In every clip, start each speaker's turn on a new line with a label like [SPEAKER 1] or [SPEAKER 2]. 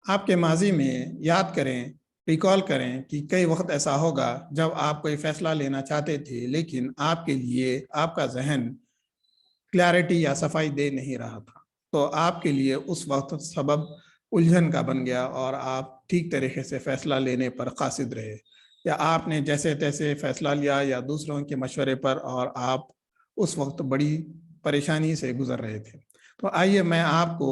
[SPEAKER 1] آپ کے ماضی میں یاد کریں، ریکال کریں کہ کئی وقت ایسا ہوگا جب آپ کوئی فیصلہ لینا چاہتے تھے لیکن آپ کے لیے آپ کا ذہن کلیئرٹی یا صفائی دے نہیں رہا تھا، تو آپ کے لیے اس وقت سبب الجھن کا بن گیا اور آپ ٹھیک طریقے سے فیصلہ لینے پر قاصد رہے، یا آپ نے جیسے تیسے فیصلہ لیا یا دوسروں کے مشورے پر، اور آپ اس وقت بڑی پریشانی سے گزر رہے تھے۔ تو آئیے میں آپ کو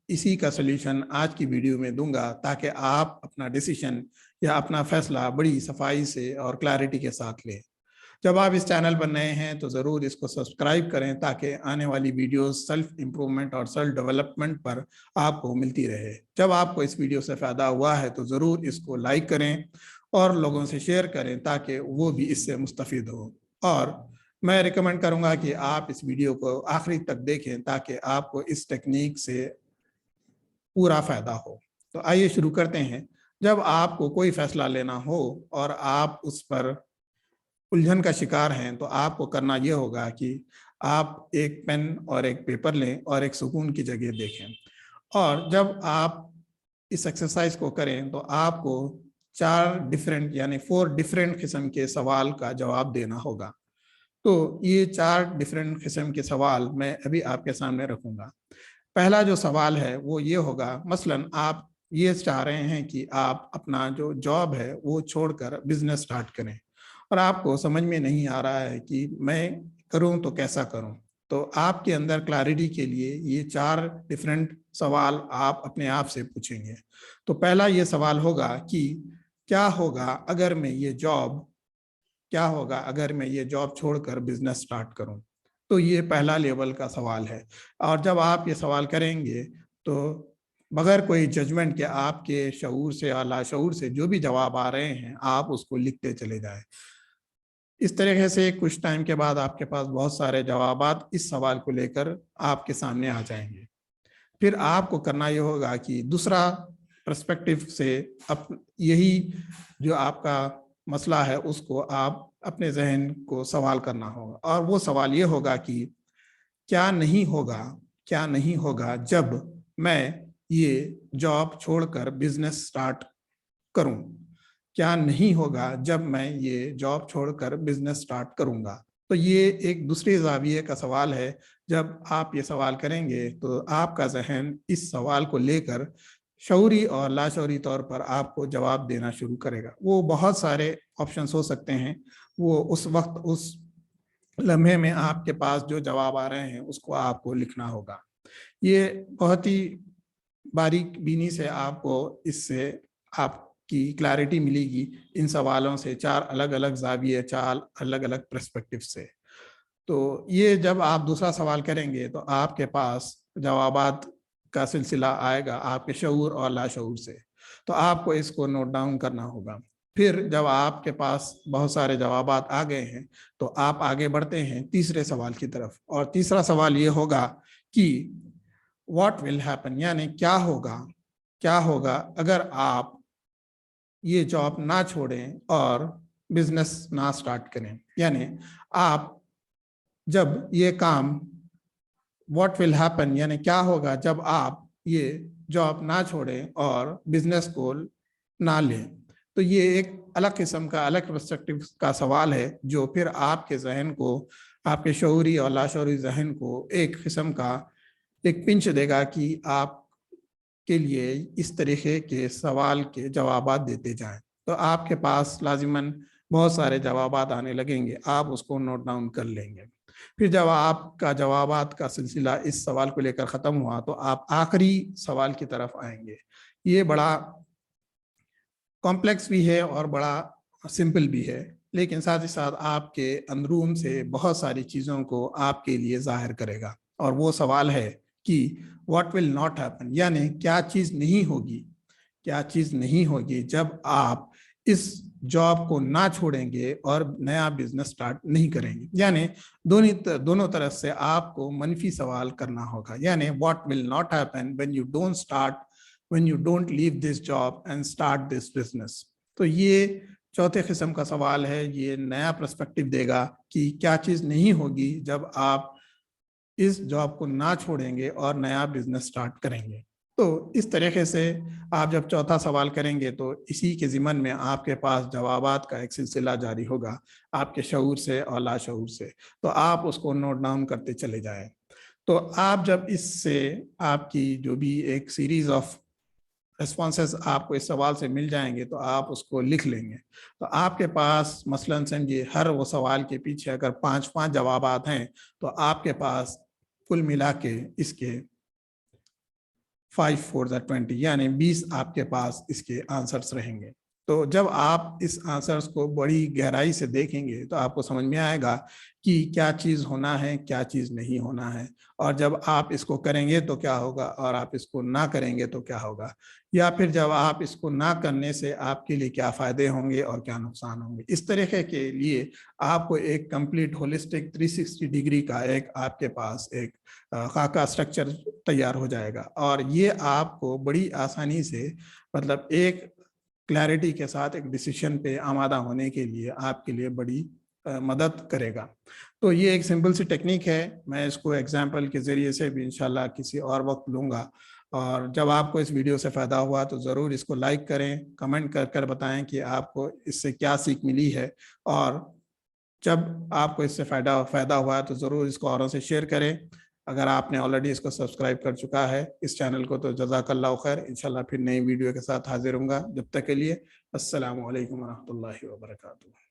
[SPEAKER 1] اسی کا سلیوشن آج کی ویڈیو میں دوں گا تاکہ آپ اپنا ڈیسیشن یا اپنا فیصلہ بڑی صفائی سے اور کلیئرٹی کے ساتھ لیں۔ جب آپ اس چینل پر نئے ہیں تو ضرور اس کو سبسکرائب کریں تاکہ آنے والی ویڈیوز سیلف امپرومنٹ اور سیلف ڈیولپمنٹ پر آپ کو ملتی رہے۔ جب آپ کو اس ویڈیو سے فائدہ ہوا ہے تو ضرور اس کو لائک کریں اور لوگوں سے شیئر کریں تاکہ وہ بھی اس سے مستفید ہو، اور میں ریکمینڈ کروں گا کہ آپ اس ویڈیو کو آخری تک دیکھیں تاکہ آپ کو اس ٹیکنیک سے پورا فائدہ ہو۔ تو آئیے شروع کرتے ہیں۔ جب آپ کو کوئی فیصلہ لینا ہو اور آپ اس پر الجھن کا شکار ہیں تو آپ کو کرنا یہ ہوگا کہ آپ ایک پین اور ایک پیپر لیں اور ایک سکون کی جگہ دیکھیں، اور جب آپ اس ایکسرسائز کو کریں تو آپ کو 4 ڈفرینٹ قسم کے سوال کا جواب دینا ہوگا۔ تو یہ 4 ڈفرینٹ قسم کے سوال میں ابھی آپ کے سامنے رکھوں گا۔ پہلا جو سوال ہے وہ یہ ہوگا، مثلاً آپ یہ چاہ رہے ہیں کہ آپ اپنا جو جاب ہے وہ چھوڑ کر بزنس سٹارٹ کریں، اور آپ کو سمجھ میں نہیں آ رہا ہے کہ میں کروں تو کیسا کروں۔ تو آپ کے اندر کلیئرٹی کے لیے یہ 4 ڈفرینٹ سوال آپ اپنے آپ سے پوچھیں گے۔ تو پہلا یہ سوال ہوگا کہ کیا ہوگا اگر میں یہ جاب چھوڑ کر بزنس سٹارٹ کروں؟ تو یہ پہلا لیول کا سوال ہے، اور جب آپ یہ سوال کریں گے تو بغیر کوئی ججمنٹ کے آپ کے شعور سے یا لاشعور سے جو بھی جواب آ رہے ہیں آپ اس کو لکھتے چلے جائیں۔ اس طریقے سے کچھ ٹائم کے بعد آپ کے پاس بہت سارے جوابات اس سوال کو لے کر آپ کے سامنے آ جائیں گے۔ پھر آپ کو کرنا یہ ہوگا کہ دوسرا پرسپیکٹیو سے یہی جو آپ کا مسئلہ ہے اس کو آپ اپنے ذہن کو سوال کرنا ہوگا، اور وہ سوال یہ ہوگا کہ کیا نہیں ہوگا جب میں یہ جاب چھوڑ کر بزنس سٹارٹ کروں؟ کیا نہیں ہوگا جب میں یہ جاب چھوڑ کر بزنس سٹارٹ کروں گا؟ تو یہ ایک دوسرے زاویے کا سوال ہے۔ جب آپ یہ سوال کریں گے تو آپ کا ذہن اس سوال کو لے کر شعوری اور لاشعوری طور پر آپ کو جواب دینا شروع کرے گا۔ وہ بہت سارے آپشنز ہو سکتے ہیں، وہ اس وقت اس لمحے میں آپ کے پاس جو جواب آ رہے ہیں اس کو آپ کو لکھنا ہوگا۔ یہ بہت ہی باریک بینی سے آپ کو اس سے آپ کی کلیئرٹی ملے گی ان سوالوں سے، 4 الگ الگ زاویے، 4 الگ الگ پرسپیکٹیو سے۔ تو یہ جب آپ دوسرا سوال کریں گے تو آپ کے پاس جوابات کا سلسلہ آئے گا آپ کے شعور اور لاشعور سے، تو آپ کو اس کو نوٹ ڈاؤن کرنا ہوگا۔ پھر جب آپ کے پاس بہت سارے جوابات آ گئے ہیں تو آپ آگے بڑھتے ہیں تیسرے سوال کی طرف، اور تیسرا سوال یہ ہوگا کہ واٹ ول ہیپن، یعنی کیا ہوگا اگر آپ یہ جاب نہ چھوڑیں اور بزنس نہ سٹارٹ کریں؟ یعنی آپ جب یہ کام واٹ ول ہیپن یعنی کیا ہوگا جب آپ یہ جاب نہ چھوڑیں اور بزنس کو نہ لیں؟ تو یہ ایک الگ قسم کا الگ پرسپیکٹیو کا سوال ہے جو پھر آپ کے ذہن کو، آپ کے شعوری اور لاشعوری ذہن کو ایک قسم کا ایک پنچ دے گا کہ آپ کے لیے اس طریقے کے سوال کے جوابات دیتے جائیں۔ تو آپ کے پاس لازماً بہت سارے جوابات آنے لگیں گے، آپ اس کو نوٹ ڈاؤن کر لیں گے۔ پھر جب آپ کا جوابات کا سلسلہ اس سوال کو لے کر ختم ہوا تو آپ آخری سوال کی طرف آئیں گے۔ یہ بڑا کمپلیکس بھی ہے اور بڑا سمپل بھی ہے، لیکن ساتھ ہی ساتھ آپ کے اندرون سے بہت ساری چیزوں کو آپ کے لیے ظاہر کرے گا، اور وہ سوال ہے کہ واٹ ول ناٹ ہیپن، یعنی کیا چیز نہیں ہوگی جب آپ اس جاب کو نہ چھوڑیں گے اور نیا بزنس سٹارٹ نہیں کریں گے۔ یعنی دونوں طرف سے آپ کو منفی سوال کرنا ہوگا، یعنی what will not happen when you don't leave this job and start this business۔ تو یہ چوتھے قسم کا سوال ہے، یہ نیا پرسپیکٹیو دے گا کہ کیا چیز نہیں ہوگی جب آپ اس جاب کو نہ چھوڑیں گے اور نیا بزنس سٹارٹ کریں گے۔ تو اس طریقے سے آپ جب چوتھا سوال کریں گے تو اسی کے ضمن میں آپ کے پاس جوابات کا ایک سلسلہ جاری ہوگا آپ کے شعور سے اور لاشعور سے، تو آپ اس کو نوٹ ڈاؤن کرتے چلے جائیں۔ تو آپ جب اس سے آپ کی جو بھی ایک سیریز آف ریسپانسز آپ کو اس سوال سے مل جائیں گے تو آپ اس کو لکھ لیں گے، تو آپ کے پاس مثلاً سمجھیے ہر وہ سوال کے پیچھے اگر 5 جوابات ہیں تو آپ کے پاس کل ملا کے اس کے 5 4 20 یعنی 20 آپ کے پاس اس کے آنسرس رہیں گے۔ تو جب آپ اس آنسرس کو بڑی گہرائی سے دیکھیں گے تو آپ کو سمجھ میں آئے گا کہ کیا چیز ہونا ہے کیا چیز نہیں ہونا ہے، اور جب آپ اس کو کریں گے تو کیا ہوگا اور آپ اس کو نہ کریں گے تو کیا ہوگا، یا پھر جب آپ اس کو نہ کرنے سے آپ کے لیے کیا فائدے ہوں گے اور کیا نقصان ہوں گے۔ اس طریقے کے لیے آپ کو ایک کمپلیٹ ہولسٹک 360 ڈگری کا ایک آپ کے پاس ایک خاکہ اسٹرکچر تیار ہو جائے گا، اور یہ آپ کو بڑی آسانی سے مطلب ایک کلیئرٹی کے ساتھ ایک ڈیسیشن پہ آمادہ ہونے کے لیے آپ کے لیے بڑی مدد کرے گا۔ تو یہ ایک سمپل سی ٹیکنیک ہے، میں اس کو ایگزامپل کے ذریعے سے بھی انشاءاللہ کسی اور وقت لوں گا، اور جب آپ کو اس ویڈیو سے فائدہ ہوا تو ضرور اس کو لائک کریں، کمنٹ کر کر بتائیں کہ آپ کو اس سے کیا سیکھ ملی ہے، اور جب آپ کو اس سے فائدہ ہوا تو ضرور اس کو اوروں سے شیئر کریں۔ اگر آپ نے آلریڈی اس کو سبسکرائب کر چکا ہے اس چینل کو تو جزاک اللہ خیر، انشاءاللہ پھر نئی ویڈیو کے ساتھ حاضر ہوں گا، جب تک کے لیے السلام علیکم ورحمۃ اللہ وبرکاتہ۔